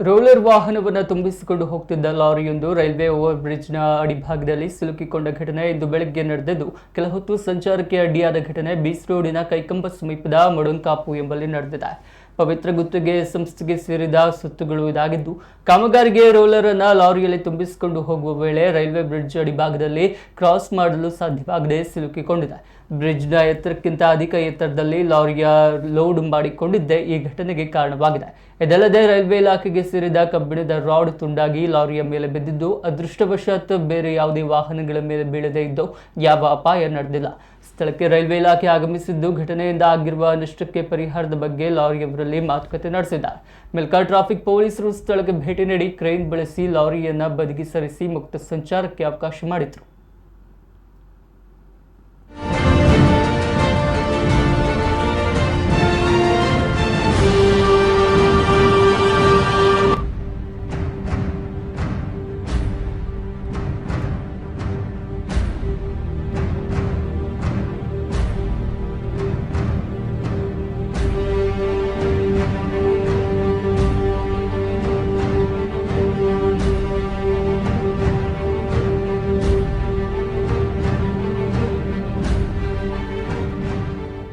Roller ವಾಹನವನ್ನು ತುಂಬಿಸಿಕೊಂಡು ಹೋಗ್ತಿದ್ದ ಲಾರಿಯೊಂದು railway over ಬ್ರಿಡ್ಜ್ನ ಅಡಿಭಾಗದಲ್ಲಿ ಸಿಲುಕಿಕೊಂಡ ಘಟನೆ ಇಂದು ಬೆಳಗ್ಗೆ ನಡೆದಿದ್ದು, ಕೆಲ ಹೊತ್ತು ಸಂಚಾರಕ್ಕೆ ಅಡ್ಡಿಯಾದ ಘಟನೆ ಬೀಚ್ ರೋಡಿನ ಕೈಕಂಬ ಸಮೀಪದ ಮಡುಂಕಾಪು ಎಂಬಲ್ಲಿ ನಡೆದಿದೆ. ಪವಿತ್ರ ಗುತ್ತಿಗೆ ಸಂಸ್ಥೆಗೆ ಸೇರಿದ ಸುತ್ತುಗಳು ಇದಾಗಿದ್ದು, ಕಾಮಗಾರಿಗೆ ರೋಲರ್ ಅನ್ನು ಲಾರಿಯಲ್ಲಿ ತುಂಬಿಸಿಕೊಂಡು ಹೋಗುವ ವೇಳೆ ರೈಲ್ವೆ ಬ್ರಿಡ್ಜ್ ಅಡಿಭಾಗದಲ್ಲಿ ಕ್ರಾಸ್ ಮಾಡಲು ಸಾಧ್ಯವಾಗದೆ ಸಿಲುಕಿಕೊಂಡಿದೆ. ಬ್ರಿಡ್ಜ್ನ ಎತ್ತರಕ್ಕಿಂತ ಅಧಿಕ ಎತ್ತರದಲ್ಲಿ ಲಾರಿಯ ಲೋಡ್ ಮಾಡಿಕೊಂಡಿದ್ದೇ ಈ ಘಟನೆಗೆ ಕಾರಣವಾಗಿದೆ. ಇದಲ್ಲದೆ ರೈಲ್ವೆ ಇಲಾಖೆಗೆ ಸೇರಿದ ಕಬ್ಬಿಣದ ರಾಡ್ ತುಂಡಾಗಿ ಲಾರಿಯ ಮೇಲೆ ಬಿದ್ದಿದ್ದು, ಅದೃಷ್ಟವಶಾತ್ ಬೇರೆ ಯಾವುದೇ ವಾಹನಗಳ ಮೇಲೆ ಬೀಳದೇ ಇದ್ದು ಯಾವ ಅಪಾಯ ನಡೆದಿಲ್ಲ. ಸ್ಥಳಕ್ಕೆ ರೈಲ್ವೆ ಇಲಾಖೆ ಆಗಮಿಸಿದ್ದು, ಘಟನೆಯಿಂದ ಆಗಿರುವ ನಷ್ಟಕ್ಕೆ ಪರಿಹಾರದ ಬಗ್ಗೆ ಲಾರಿಯವರಲ್ಲಿ ಮಾತುಕತೆ ನಡೆಸಿದ್ದಾರೆ. ಮೆಲ್ಕಾ ಟ್ರಾಫಿಕ್ ಪೊಲೀಸರು ಸ್ಥಳಕ್ಕೆ ಭೇಟಿ ನೀಡಿ ಕ್ರೇನ್ ಬಳಸಿ ಲಾರಿಯನ್ನು ಬದಿಗೆ ಸರಿಸಿ ಮುಕ್ತ ಸಂಚಾರಕ್ಕೆ ಅವಕಾಶ ಮಾಡಿದರು.